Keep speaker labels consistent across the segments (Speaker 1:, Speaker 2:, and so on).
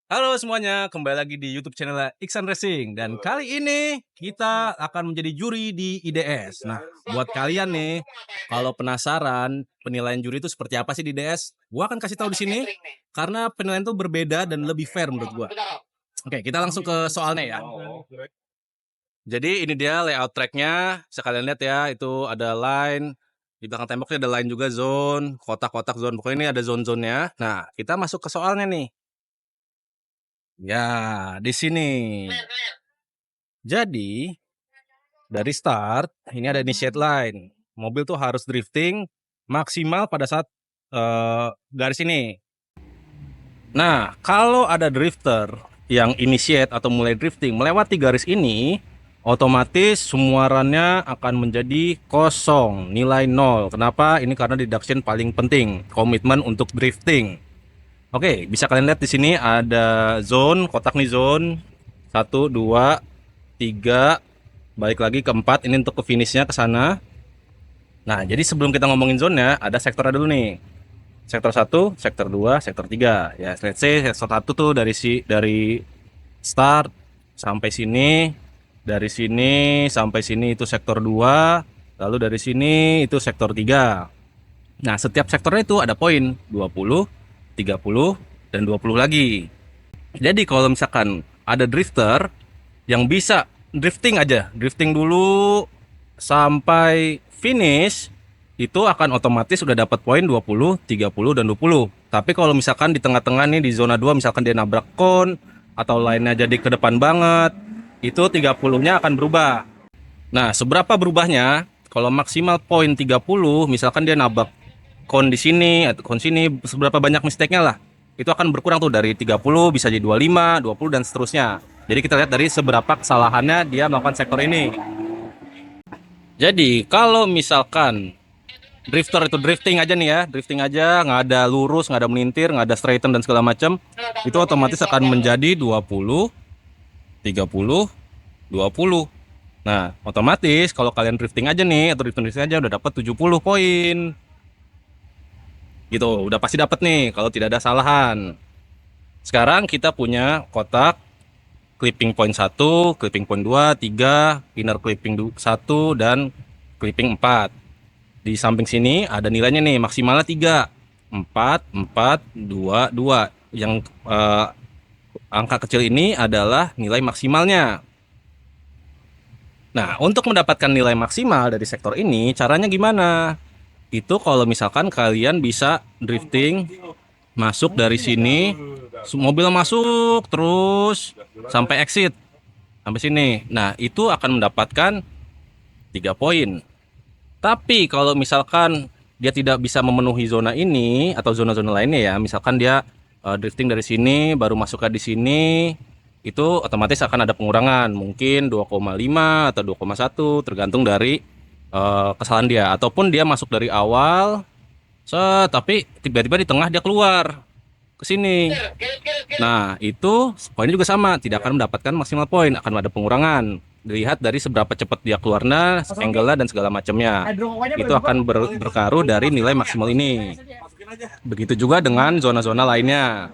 Speaker 1: Halo semuanya, kembali lagi di YouTube channel Iksan Racing dan kali ini kita akan menjadi juri di IDS. Nah, buat kalian nih, kalau penasaran penilaian juri itu seperti apa sih di IDS, gua akan kasih tahu di sini karena penilaian itu berbeda dan lebih fair menurut gua. Oke, kita langsung ke soalnya ya. Jadi ini dia layout tracknya, bisa kalian lihat ya, itu ada line di belakang temboknya, ada line juga zone, kotak-kotak zone. Pokoknya ini ada zone-zonenya. Nah, kita masuk ke soalnya nih. Ya, di sini. Jadi, dari start, ini ada initiate line. Mobil tuh harus drifting maksimal pada saat garis ini. Nah, kalau ada drifter yang initiate atau mulai drifting melewati garis ini, otomatis semua runnya akan menjadi kosong, nilai 0. Kenapa? Ini karena deduction paling penting, komitmen untuk drifting. Oke, bisa kalian lihat di sini ada zone, kotak nih zone. 1, 2, 3, balik lagi ke 4, ini untuk ke finishnya ke sana. Nah, jadi sebelum kita ngomongin zone-nya, ada sektornya dulu nih. Sektor 1, sektor 2, sektor 3. Ya, let's say sektor 1 tuh dari start sampai sini, dari sini sampai sini itu sektor 2, lalu dari sini itu sektor 3. Nah, setiap sektornya itu ada poin 20, 30, dan 20 lagi. Jadi kalau misalkan ada drifter yang bisa drifting dulu sampai finish, itu akan otomatis sudah dapat poin 20, 30, dan 20. Tapi kalau misalkan di tengah-tengah nih di zona 2 misalkan dia nabrak kon atau lainnya jadi ke depan banget, itu 30-nya akan berubah. Nah, seberapa berubahnya? Kalau maksimal poin 30, misalkan dia nabrak kon di sini atau kon sini, seberapa banyak mistake-nya lah. Itu akan berkurang tuh dari 30 bisa jadi 25, 20 dan seterusnya. Jadi kita lihat dari seberapa kesalahannya dia melakukan sektor ini. Jadi kalau misalkan drifter itu drifting aja nih ya, drifting aja, nggak ada lurus, nggak ada melintir, nggak ada straighten dan segala macam, itu otomatis akan menjadi 20, 30, 20. Nah, otomatis kalau kalian drifting aja nih atau drifting aja udah dapat 70 poin. Gitu, udah pasti dapat nih kalau tidak ada salahan. Sekarang kita punya kotak clipping point 1, clipping point 2, 3, inner clipping 1 dan clipping 4. Di samping sini ada nilainya nih, maksimalnya 3, 4, 4, 2, 2. Yang angka kecil ini adalah nilai maksimalnya. Nah, untuk mendapatkan nilai maksimal dari sektor ini, caranya gimana? Itu kalau misalkan kalian bisa drifting masuk dari sini, mobil masuk terus sampai exit sampai sini. Nah, itu akan mendapatkan 3 poin. Tapi kalau misalkan dia tidak bisa memenuhi zona ini atau zona-zona lainnya ya, misalkan dia drifting dari sini baru masuknya di sini, itu otomatis akan ada pengurangan, mungkin 2,5 atau 2,1 tergantung dari kesalahan dia, ataupun dia masuk dari awal tapi tiba-tiba di tengah dia keluar ke sini. Nah, itu poinnya juga sama, tidak akan mendapatkan maksimal poin, akan ada pengurangan. Dilihat dari seberapa cepat dia keluarnya, angle-nya dan segala macamnya. Itu akan berkaruh dari nilai maksimal ini. Begitu juga dengan zona-zona lainnya.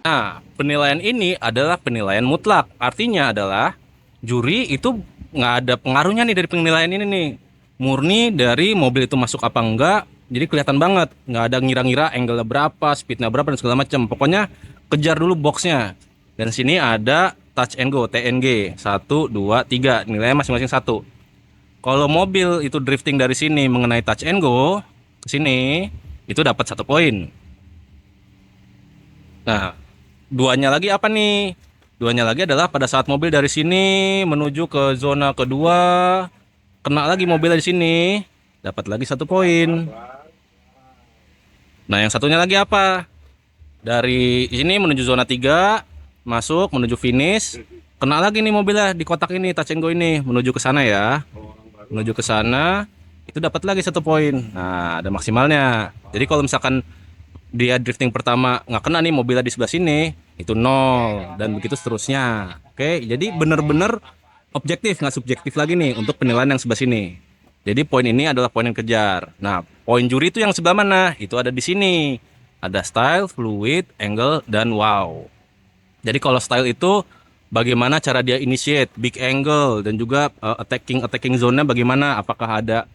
Speaker 1: Nah, penilaian ini adalah penilaian mutlak. Artinya adalah juri itu nggak ada pengaruhnya nih dari penilaian ini nih. Murni dari mobil itu masuk apa enggak, jadi kelihatan banget. Nggak ada ngira-ngira angle-nya berapa, speed-nya berapa dan segala macam. Pokoknya kejar dulu boxnya. Dan sini ada touch and go, TNG 1, 2, 3, nilainya masing-masing 1. Kalau mobil itu drifting dari sini mengenai touch and go ke sini, itu dapat 1 poin. Nah, duanya lagi apa nih? Duanya lagi adalah pada saat mobil dari sini menuju ke zona kedua, kena lagi mobilnya di sini, dapat lagi 1 poin. Nah, yang satunya lagi apa? Dari sini menuju zona 3, masuk menuju finish, kena lagi nih mobilnya di kotak ini, touch and go ini, menuju ke sana ya. Menuju ke sana, itu dapat lagi 1 poin. Nah, ada maksimalnya. Jadi kalau misalkan dia drifting pertama nggak kena nih mobilnya di sebelah sini, itu 0 dan begitu seterusnya. Oke, jadi bener-bener objektif, nggak subjektif lagi nih untuk penilaian yang sebelah sini. Jadi poin ini adalah poin yang kejar. Nah, poin juri itu yang sebelah mana? Itu ada di sini. Ada style, fluid, angle, dan wow. Jadi kalau style itu bagaimana cara dia initiate big angle, dan juga attacking zone-nya bagaimana, apakah ada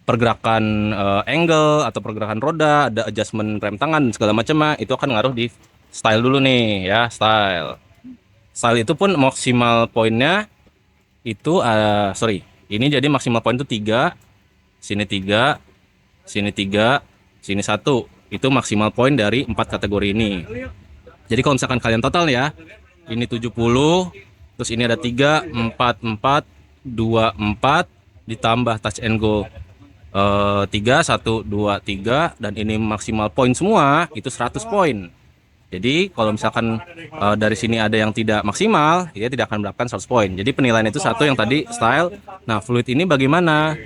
Speaker 1: pergerakan angle atau pergerakan roda, ada adjustment rem tangan segala macam, itu akan ngaruh di style dulu nih ya. Style itu pun maksimal poinnya itu ini jadi maksimal poin itu 3, sini 3, sini 3, sini 1. Itu maksimal poin dari 4 kategori ini. Jadi kalau misalkan kalian total ya, ini 70, terus ini ada 3, 4, 4, 2, 4, ditambah touch and go 3, 1, 2, 3, dan ini maksimal poin semua, itu 100 poin. Jadi kalau misalkan dari sini ada yang tidak maksimal, dia tidak akan mendapatkan 100 poin. Jadi penilaian itu satu yang tadi style. Nah, fluid ini bagaimana?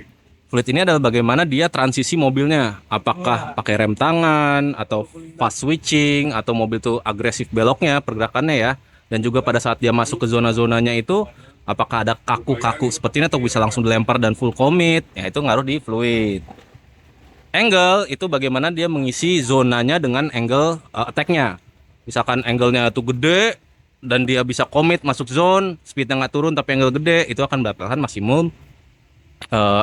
Speaker 1: Fluid ini adalah bagaimana dia transisi mobilnya. Apakah pakai rem tangan, atau fast switching, atau mobil itu agresif beloknya, pergerakannya ya. Dan juga pada saat dia masuk ke zona-zonanya itu, apakah ada kaku-kaku seperti ini atau bisa langsung dilempar dan full commit. Ya, itu ngaruh di fluid. Angle itu bagaimana dia mengisi zonanya dengan angle attack-nya. Misalkan angle-nya tuh gede dan dia bisa commit masuk zone, speed-nya nggak turun tapi angle gede, itu akan mendapatkan maksimum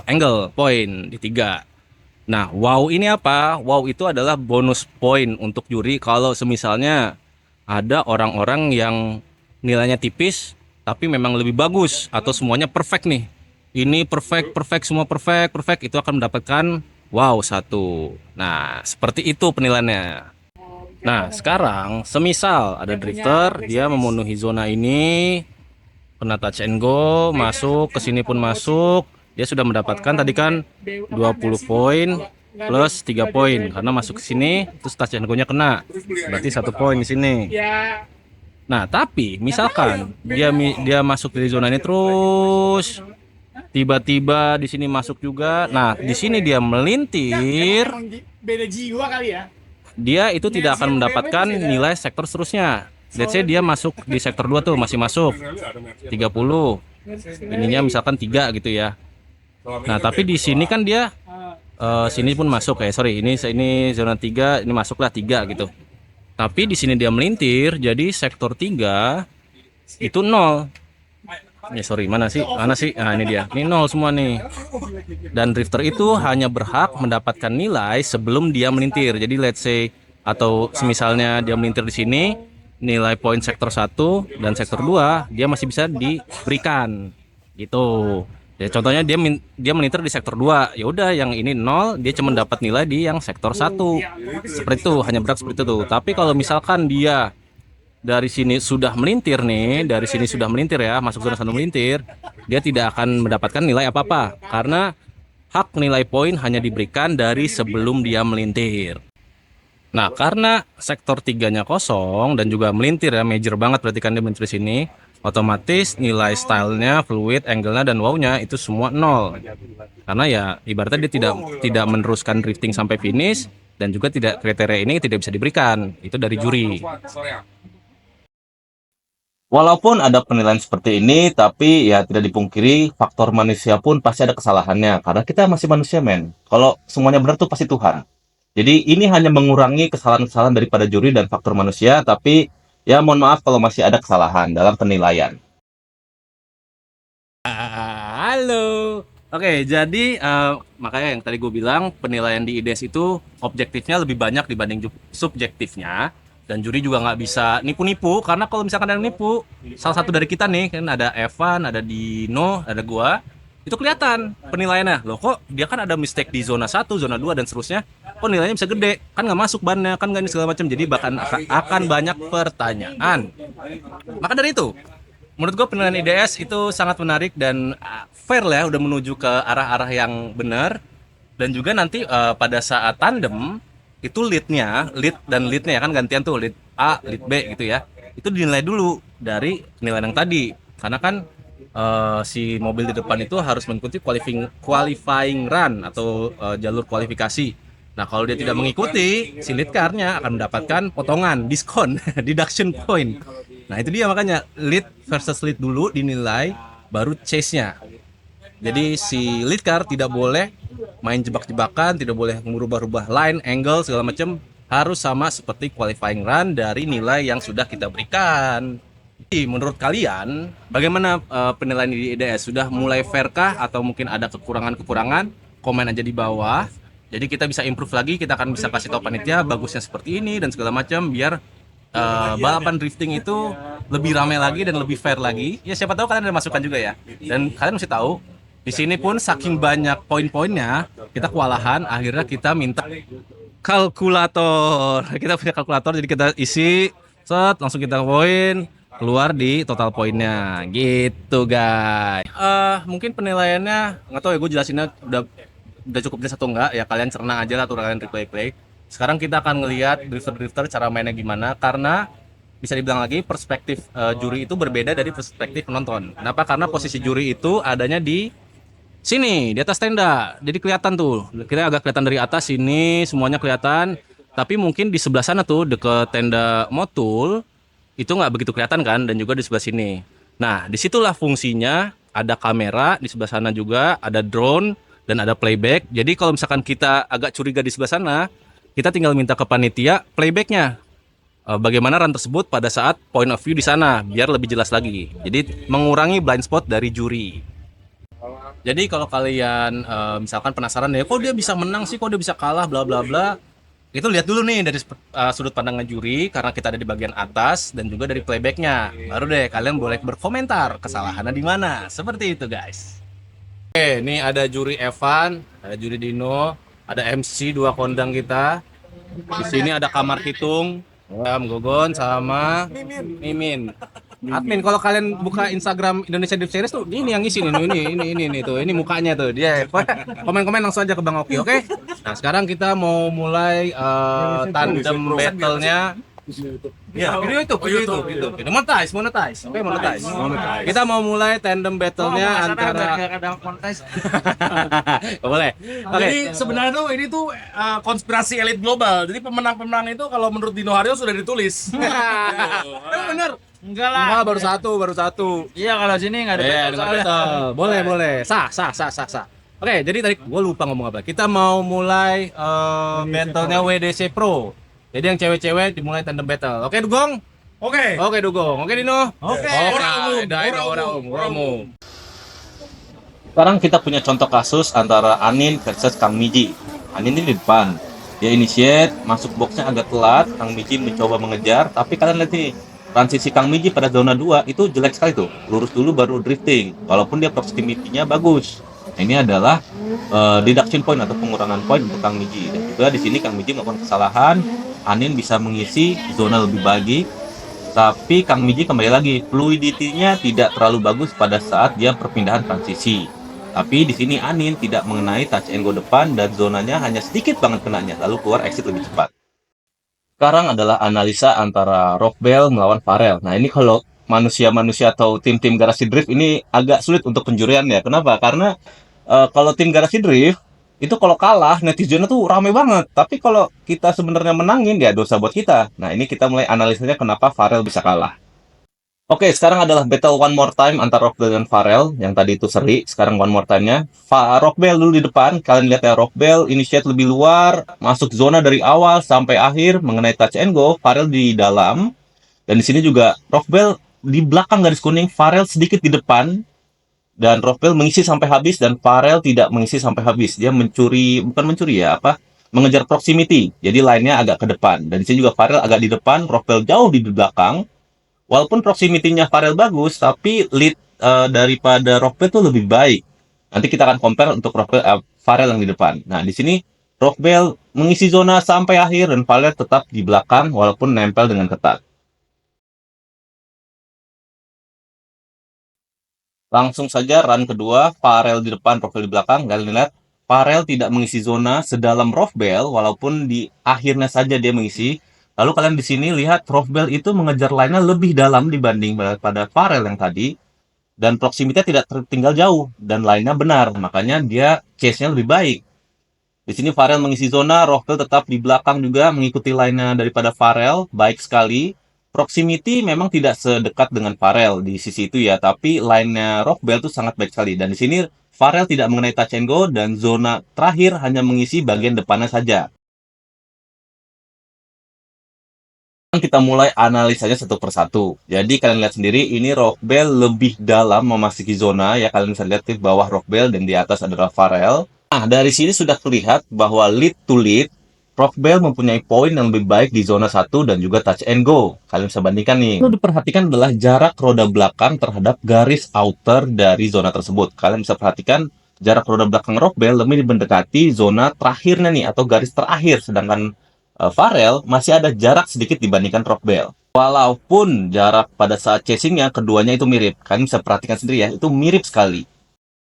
Speaker 1: angle point di 3. Nah, wow ini apa? Wow itu adalah bonus poin untuk juri kalau semisalnya ada orang-orang yang nilainya tipis tapi memang lebih bagus, atau semuanya perfect nih. Ini perfect, semua perfect, itu akan mendapatkan wow 1. Nah, seperti itu penilaiannya. Nah, sekarang semisal ada drifter, dia memenuhi zona ini, kena touch and go, masuk ke sini pun masuk, dia sudah mendapatkan tadi kan 20 poin plus 3 poin karena masuk ke sini terus touch and go-nya kena. Berarti 1 poin di sini. Nah, tapi misalkan dia masuk dari zona ini terus tiba-tiba di sini masuk juga. Nah, di sini dia melintir.
Speaker 2: Beda jiwa kali ya.
Speaker 1: Dia itu tidak akan mendapatkan nilai sektor seterusnya. Let's say dia masuk di sektor 2 tuh, masih masuk 30. Ininya misalkan 3 gitu ya. Nah, tapi di sini kan dia sini pun masuk ya. Sorry, ini zona 3, ini masuklah 3 gitu. Tapi di sini dia melintir, jadi sektor 3 itu 0. Sorry, mana sih? Nah, ini dia. Ini 0 semua nih. Dan drifter itu hanya berhak mendapatkan nilai sebelum dia melintir. Jadi let's say, atau semisalnya dia melintir di sini, nilai poin sektor 1 dan sektor 2 dia masih bisa diberikan. Gitu. Ya, contohnya dia melintir di sektor 2. Ya udah, yang ini 0, dia cuma dapat nilai di yang sektor 1. Seperti itu, hanya berhak seperti itu. Tapi kalau misalkan dia dari sini sudah melintir nih, dari sini sudah melintir ya, masuk zona 1 melintir, dia tidak akan mendapatkan nilai apa-apa karena hak nilai poin hanya diberikan dari sebelum dia melintir. Nah, karena sektor 3-nya kosong dan juga melintir ya, major banget berarti kan dia melintir sini, otomatis nilai stylenya, fluid, angle-nya dan wow-nya itu semua 0. Karena ya ibaratnya dia tidak meneruskan drifting sampai finish, dan juga kriteria ini tidak bisa diberikan. Itu dari juri.
Speaker 3: Walaupun ada penilaian seperti ini, tapi ya tidak dipungkiri faktor manusia pun pasti ada kesalahannya. Karena kita masih manusia, men. Kalau semuanya benar tuh pasti Tuhan. Jadi ini hanya mengurangi kesalahan-kesalahan daripada juri dan faktor manusia, tapi ya mohon maaf kalau masih ada kesalahan dalam penilaian.
Speaker 1: Halo. Oke, jadi makanya yang tadi gue bilang penilaian di IDS itu objektifnya lebih banyak dibanding subjektifnya. Dan juri juga nggak bisa nipu-nipu, karena kalau misalkan ada yang nipu, salah satu dari kita nih, kan ada Evan, ada Dino, ada gua, itu kelihatan penilaiannya. Loh, kok dia kan ada mistake di zona 1, zona 2 dan seterusnya, kok nilainya bisa gede? Kan nggak masuk bannya, kan nggak ini segala macam. Jadi bahkan akan banyak pertanyaan. Maka dari itu, menurut gua penilaian IDS itu sangat menarik dan fair lah, udah menuju ke arah-arah yang benar. Dan juga nanti pada saat tandem itu lead dan leadnya ya kan gantian tuh, lead A, lead B gitu ya. Itu dinilai dulu dari penilaian yang tadi. Karena kan si mobil di depan itu harus mengikuti qualifying run atau jalur kualifikasi. Nah, kalau dia tidak mengikuti, si lead car-nya akan mendapatkan potongan, diskon, deduction point. Nah, itu dia makanya lead versus lead dulu dinilai, baru chase-nya. Jadi si lead car tidak boleh main jebak-jebakan, tidak boleh merubah-rubah line, angle, segala macam. Harus sama seperti qualifying run dari nilai yang sudah kita berikan. Menurut kalian, bagaimana penilaian di IDS? Sudah mulai fair kah atau mungkin ada kekurangan-kekurangan? Komen aja di bawah. Jadi kita bisa improve lagi, kita akan bisa kasih tahu panitia bagusnya seperti ini dan segala macam biar balapan drifting itu lebih ramai lagi dan lebih fair lagi. Ya siapa tahu kalian ada masukan juga ya. Dan kalian mesti tahu di sini pun saking banyak poin-poinnya, kita kewalahan, akhirnya kita minta kalkulator. Kita punya kalkulator jadi kita isi set langsung kita poin keluar di total poinnya gitu guys. Mungkin penilaiannya nggak tahu ya, gue jelasinnya udah cukup jelas atau enggak ya, kalian cerna aja lah atau kalian replay. Sekarang kita akan ngelihat drifter cara mainnya gimana, karena bisa dibilang lagi perspektif juri itu berbeda dari perspektif penonton. Kenapa? Karena posisi juri itu adanya di sini, di atas tenda. Jadi kelihatan tuh. Kita agak kelihatan dari atas sini, semuanya kelihatan. Tapi mungkin di sebelah sana tuh, deket tenda motul, itu nggak begitu kelihatan kan, dan juga di sebelah sini. Nah, disitulah fungsinya ada kamera, di sebelah sana juga ada drone, dan ada playback. Jadi kalau misalkan kita agak curiga di sebelah sana, kita tinggal minta ke panitia playbacknya. Bagaimana run tersebut pada saat point of view di sana, biar lebih jelas lagi. Jadi mengurangi blind spot dari juri. Jadi kalau kalian misalkan penasaran ya, kok dia bisa menang sih, kok dia bisa kalah, bla bla bla. Itu lihat dulu nih dari sudut pandang juri, karena kita ada di bagian atas dan juga dari playbacknya. Baru deh kalian boleh berkomentar kesalahannya di mana. Seperti itu guys. Oke, ini ada juri Evan, ada juri Dino, ada MC dua kondang kita. Di sini ada Kamar Hitung, Gogon sama Mimin. Admin, kalau kalian buka Instagram Indonesia Drift Series tuh ini yang ngisi nih, ini tuh, ini mukanya tuh dia. Komen-komen langsung aja ke Bang Oki, oke? Nah sekarang kita mau mulai tandem battle-nya. Ya, video itu. Monetize. Oke, monetize. Kita mau mulai tandem battle-nya antara boleh. Oke.
Speaker 2: Jadi sebenarnya tuh ini tuh konspirasi elit global. Jadi pemenang-pemenang itu kalau menurut Dino Haryo sudah ditulis. Bener.
Speaker 4: Enggak lah.
Speaker 1: Enggak, baru satu.
Speaker 4: Iya, kalau sini enggak ada
Speaker 1: Iya,
Speaker 4: battle soalnya.
Speaker 1: boleh. Sah. Oke, jadi tadi gue lupa ngomong apa. Kita mau mulai battle-nya WDC Pro. Jadi yang cewek-cewek dimulai tandem battle. Oke, Dugong?
Speaker 2: Oke.
Speaker 1: Oke, Dugong. Oke, Dino?
Speaker 2: Oke.
Speaker 1: Orang umum.
Speaker 3: Sekarang kita punya contoh kasus antara Anin versus Kang Miji. Anin ini di depan. Dia initiate, masuk boxnya agak telat. Kang Miji mencoba mengejar, tapi kalian lihat nih, transisi Kang Miji pada zona 2 itu jelek sekali tuh. Lurus dulu baru drifting. Walaupun dia proximity-nya bagus. Ini adalah deduction point atau pengurangan poin untuk Kang Miji. Dan juga di sini Kang Miji melakukan kesalahan. Anin bisa mengisi zona lebih baik. Tapi Kang Miji kembali lagi, fluidity-nya tidak terlalu bagus pada saat dia perpindahan transisi. Tapi di sini Anin tidak mengenai touch and go depan dan zonanya hanya sedikit banget kenanya, lalu keluar exit lebih cepat. Sekarang adalah analisa antara Rockbell melawan Farel. Nah ini kalau manusia-manusia atau tim-tim garasi drift ini agak sulit untuk penjurian ya. Kenapa? Karena kalau tim garasi drift itu kalau kalah netizennya tuh rame banget. Tapi kalau kita sebenarnya menangin ya dosa buat kita. Nah ini kita mulai analisanya kenapa Farel bisa kalah. Oke, sekarang adalah battle one more time antara Rockbell dan Farel. Yang tadi itu seri, sekarang one more time-nya. Rockbell dulu di depan. Kalian lihat ya, Rockbell initiate lebih luar, masuk zona dari awal sampai akhir, mengenai touch and go. Farel di dalam. Dan di sini juga Rockbell di belakang garis kuning, Farel sedikit di depan. Dan Rockbell mengisi sampai habis dan Farel tidak mengisi sampai habis. Dia bukan mencuri ya, mengejar proximity. Jadi line-nya agak ke depan. Dan di sini juga Farel agak di depan, Rockbell jauh di belakang. Walaupun proximity-nya Farel bagus, tapi lead daripada Rockbell itu lebih baik. Nanti kita akan compare untuk Farel yang di depan. Nah, di sini Rockbell mengisi zona sampai akhir dan Farel tetap di belakang walaupun nempel dengan ketat. Langsung saja run kedua, Farel di depan, Rockbell di belakang. Kalian lihat, Farel tidak mengisi zona sedalam Rockbell, walaupun di akhirnya saja dia mengisi. Lalu kalian di sini lihat Rockbell itu mengejar line-nya lebih dalam dibanding pada Farel yang tadi. Dan proximity-nya tidak tertinggal jauh. Dan line-nya benar, makanya dia chase-nya lebih baik. Di sini Farel mengisi zona, Rockbell tetap di belakang juga mengikuti line-nya daripada Farel, baik sekali. Proximity memang tidak sedekat dengan Farel di sisi itu ya, tapi line-nya Rockbell itu sangat baik sekali. Dan di sini Farel tidak mengenai touch and go dan zona terakhir hanya mengisi bagian depannya saja. Kita mulai analisanya satu persatu. Jadi kalian lihat sendiri, ini Rockbell lebih dalam memasuki zona ya. Kalian bisa lihat di bawah Rockbell dan di atas adalah Farrell. Nah, dari sini sudah terlihat bahwa lead to lead, Rockbell mempunyai poin yang lebih baik di zona 1 dan juga touch and go. Kalian bisa bandingkan nih. Yang diperhatikan adalah jarak roda belakang terhadap garis outer dari zona tersebut. Kalian bisa perhatikan jarak roda belakang Rockbell lebih mendekati zona terakhirnya nih atau garis terakhir, sedangkan Farrell masih ada jarak sedikit dibandingkan Rockbell. Walaupun jarak pada saat chasingnya keduanya itu mirip. Kalian bisa perhatikan sendiri ya, itu mirip sekali.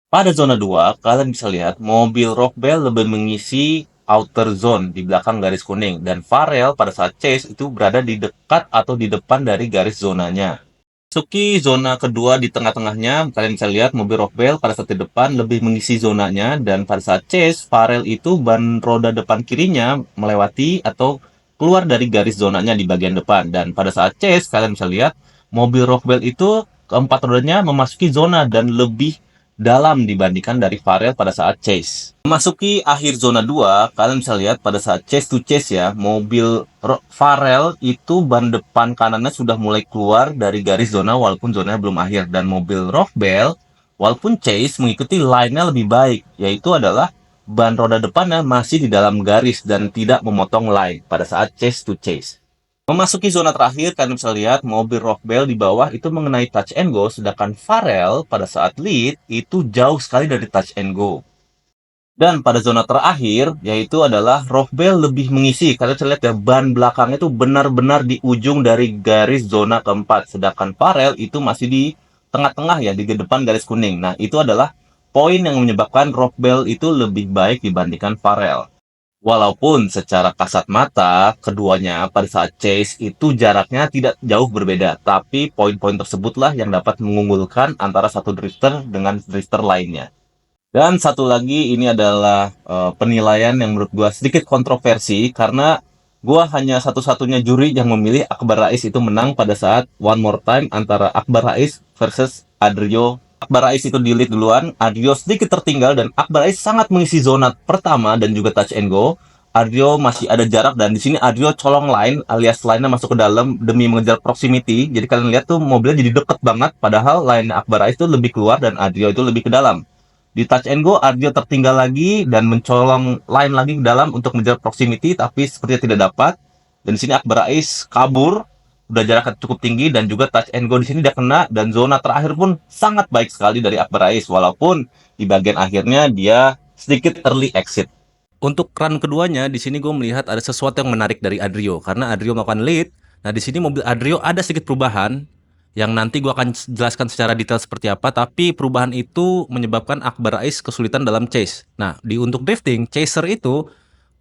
Speaker 3: Pada zona 2, kalian bisa lihat mobil Rockbell lebih mengisi outer zone di belakang garis kuning. Dan Farrell pada saat chase itu berada di dekat atau di depan dari garis zonanya. Masuki zona kedua di tengah-tengahnya, kalian bisa lihat mobil Rockbell pada saat di depan lebih mengisi zonanya, dan pada saat chase, Farrell itu ban roda depan kirinya melewati atau keluar dari garis zonanya di bagian depan. Dan pada saat chase, kalian bisa lihat mobil Rockbell itu keempat rodanya memasuki zona dan lebih dalam dibandingkan dari Farrell pada saat chase. Memasuki akhir zona 2, kalian bisa lihat pada saat chase to chase ya, mobil Farrell itu ban depan kanannya sudah mulai keluar dari garis zona walaupun zonanya belum akhir. Dan mobil Rockbell walaupun chase mengikuti line-nya lebih baik, yaitu adalah ban roda depannya masih di dalam garis dan tidak memotong line pada saat chase to chase. Memasuki zona terakhir, kalian bisa lihat mobil Rockbell di bawah itu mengenai touch and go, sedangkan Farrell pada saat lead itu jauh sekali dari touch and go. Dan pada zona terakhir, yaitu adalah Rockbell lebih mengisi. Kalian bisa lihat ya, ban belakangnya itu benar-benar di ujung dari garis zona keempat, sedangkan Farrell itu masih di tengah-tengah ya, di depan garis kuning. Nah, itu adalah poin yang menyebabkan Rockbell itu lebih baik dibandingkan Farrell. Walaupun secara kasat mata, keduanya pada saat chase itu jaraknya tidak jauh berbeda, tapi poin-poin tersebutlah yang dapat mengunggulkan antara satu drifter dengan drifter lainnya. Dan satu lagi, ini adalah penilaian yang menurut gua sedikit kontroversi, karena gua hanya satu-satunya juri yang memilih Akbar Rais itu menang pada saat One More Time antara Akbar Rais versus Adrio. Akbar Rais itu di lead duluan, Adrio sedikit tertinggal, dan Akbar Rais sangat mengisi zona pertama dan juga touch and go. Adrio masih ada jarak, dan di sini Adrio colong line alias line-nya masuk ke dalam demi mengejar proximity. Jadi kalian lihat tuh mobilnya jadi deket banget, padahal line Akbar Rais itu lebih keluar dan Adrio itu lebih ke dalam. Di touch and go, Adrio tertinggal lagi dan mencolong line lagi ke dalam untuk mengejar proximity, tapi sepertinya tidak dapat. Dan di sini Akbar Rais kabur, udah jarak cukup tinggi, dan juga touch and go di sini dia kena, dan zona terakhir pun sangat baik sekali dari Akbar Rais, walaupun di bagian akhirnya dia sedikit early exit. Untuk run keduanya, di sini gue melihat ada sesuatu yang menarik dari Adrio, karena Adrio melakukan lead. Nah, di sini mobil Adrio ada sedikit perubahan, yang nanti gue akan jelaskan secara detail seperti apa, tapi perubahan itu menyebabkan Akbar Rais kesulitan dalam chase. Nah, untuk drifting, chaser itu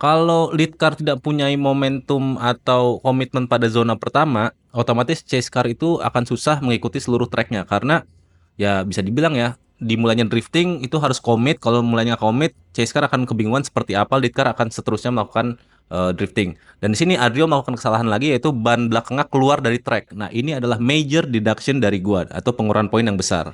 Speaker 3: kalau lead car tidak punya momentum atau komitmen pada zona pertama, otomatis chase car itu akan susah mengikuti seluruh tracknya, karena ya bisa dibilang ya, dimulainya drifting itu harus komit. Kalau mulainya komit, chase car akan kebingungan seperti apa lead car akan seterusnya melakukan drifting. Dan di sini Adrio melakukan kesalahan lagi, yaitu ban belakangnya keluar dari track. Nah, ini adalah major deduction dari gua atau pengurangan poin yang besar.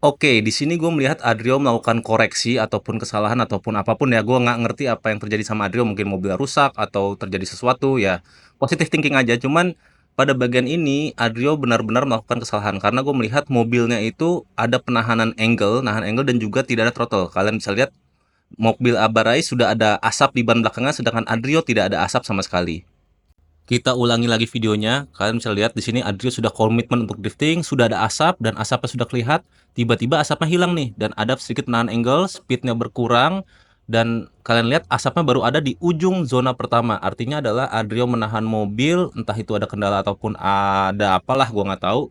Speaker 3: Oke, di sini gue melihat Adrio melakukan koreksi ataupun kesalahan ataupun apapun ya. Gue nggak ngerti apa yang terjadi sama Adrio. Mungkin mobilnya rusak atau terjadi sesuatu ya. Positive thinking aja. Cuman pada bagian ini Adrio benar-benar melakukan kesalahan. Karena gue melihat mobilnya itu ada penahanan angle, nahan angle, dan juga tidak ada throttle. Kalian bisa lihat mobil Abarai sudah ada asap di ban belakangnya, sedangkan Adrio tidak ada asap sama sekali. Kita ulangi lagi videonya. Kalian bisa lihat di sini Adrio sudah komitmen untuk drifting, sudah ada asap dan asapnya sudah terlihat. Tiba-tiba asapnya hilang nih dan ada sedikit nahan angle, speednya berkurang, dan kalian lihat asapnya baru ada di ujung zona pertama. Artinya adalah Adrio menahan mobil, entah itu ada kendala ataupun ada apalah, gua nggak tahu.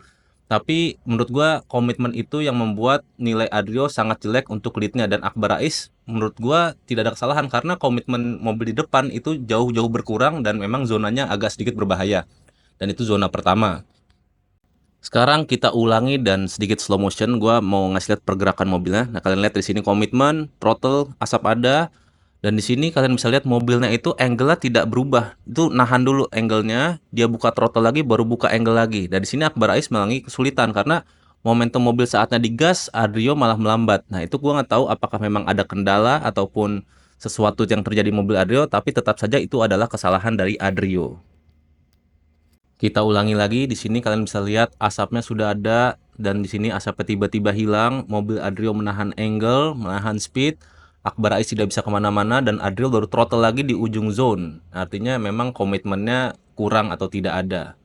Speaker 3: Tapi menurut gua komitmen itu yang membuat nilai Adrio sangat jelek untuk leadnya, dan Akbar Rais menurut gua tidak ada kesalahan karena komitmen mobil di depan itu jauh-jauh berkurang dan memang zonanya agak sedikit berbahaya. Dan itu zona pertama. Sekarang kita ulangi dan sedikit slow motion, gua mau ngasih lihat pergerakan mobilnya. Nah, kalian lihat di sini komitmen, throttle, asap ada. Dan di sini kalian bisa lihat mobilnya itu angle-nya tidak berubah. Itu nahan dulu angle-nya, dia buka throttle lagi, baru buka angle lagi. Dan di sini Akbar Rais mengalami kesulitan karena momentum mobil saatnya digas, Adrio malah melambat. Nah, itu gua nggak tahu apakah memang ada kendala ataupun sesuatu yang terjadi mobil Adrio, tapi tetap saja itu adalah kesalahan dari Adrio. Kita ulangi lagi, di sini kalian bisa lihat asapnya sudah ada dan di sini asapnya tiba-tiba hilang. Mobil Adrio menahan angle, menahan speed. Akbar Ais tidak bisa kemana-mana dan Adrio baru throttle lagi di ujung zone. Artinya memang komitmennya kurang atau tidak ada.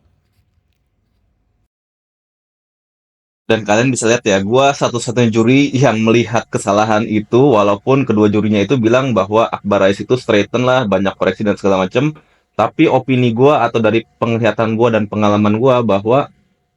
Speaker 3: Dan kalian bisa lihat ya, gua satu-satunya juri yang melihat kesalahan itu, walaupun kedua jurinya itu bilang bahwa Akbar Rais itu straighten lah, banyak koreksi dan segala macam. Tapi opini gua atau dari penglihatan gua dan pengalaman gua bahwa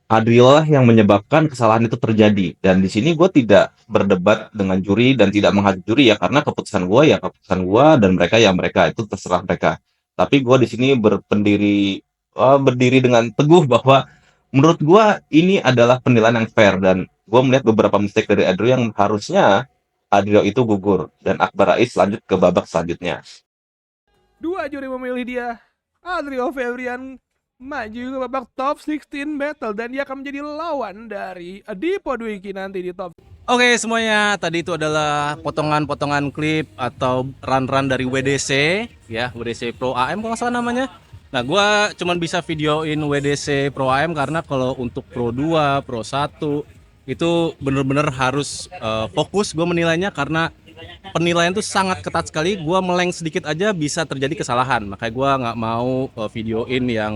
Speaker 3: Adriola yang menyebabkan kesalahan itu terjadi. Dan di sini gue tidak berdebat dengan juri dan tidak menghakimi juri ya, karena keputusan gue ya keputusan gue dan mereka ya mereka, itu terserah mereka. Tapi gue di sini berdiri dengan teguh bahwa menurut gue ini adalah penilaian yang fair dan gue melihat beberapa mistake dari Adrio yang harusnya Adrio itu gugur dan Akbar Rais lanjut ke babak selanjutnya.
Speaker 4: Dua juri memilih dia, Adrio Febrian, maju ke babak top 16 battle dan dia akan menjadi lawan dari Dipo Dwiki nanti di top.
Speaker 1: Oke semuanya, tadi itu adalah potongan-potongan klip atau run-run dari WDC ya, WDC Pro AM kalau nggak salah namanya. Nah gua cuman bisa videoin WDC Pro AM karena kalau untuk Pro 2, Pro 1 itu bener-bener harus fokus gue menilainya karena penilaian tuh sangat ketat sekali. Gua meleng sedikit aja bisa terjadi kesalahan, makanya gua nggak mau videoin yang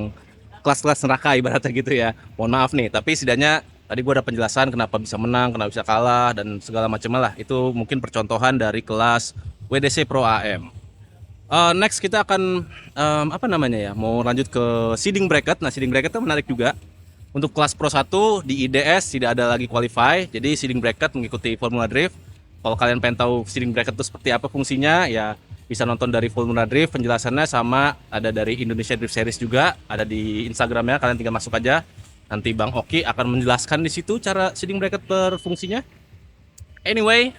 Speaker 1: kelas-kelas neraka ibaratnya gitu ya. Mohon maaf nih, tapi setidaknya tadi gue ada penjelasan kenapa bisa menang, kenapa bisa kalah dan segala macam lah. Itu mungkin percontohan dari kelas WDC Pro AM. Next kita akan apa namanya ya? Mau lanjut ke seeding bracket. Nah, seeding bracket itu menarik juga. Untuk kelas Pro 1 di IDS tidak ada lagi qualify. Jadi seeding bracket mengikuti Formula Drift. Kalau kalian pengen tahu seeding bracket itu seperti apa fungsinya, ya bisa nonton dari Formula Drift, penjelasannya sama ada dari Indonesia Drift Series juga, ada di Instagramnya, kalian tinggal masuk aja. Nanti Bang Oki akan menjelaskan di situ cara seeding bracket berfungsinya. Anyway,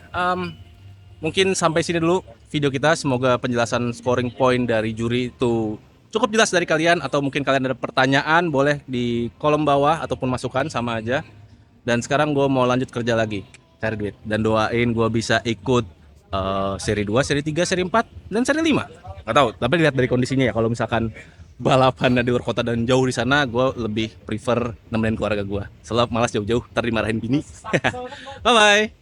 Speaker 1: mungkin sampai sini dulu video kita. Semoga penjelasan scoring point dari juri itu cukup jelas dari kalian, atau mungkin kalian ada pertanyaan boleh di kolom bawah ataupun masukan sama aja. Dan sekarang gue mau lanjut kerja lagi, cari duit, dan doain gue bisa ikut seri 2, seri 3, seri 4, dan seri 5. Nggak tahu, tapi lihat dari kondisinya ya. Kalau misalkan balapan di luar kota dan jauh di sana, gue lebih prefer nemenin keluarga gue. Sebab malas jauh-jauh, ntar dimarahin bini. Bye-bye.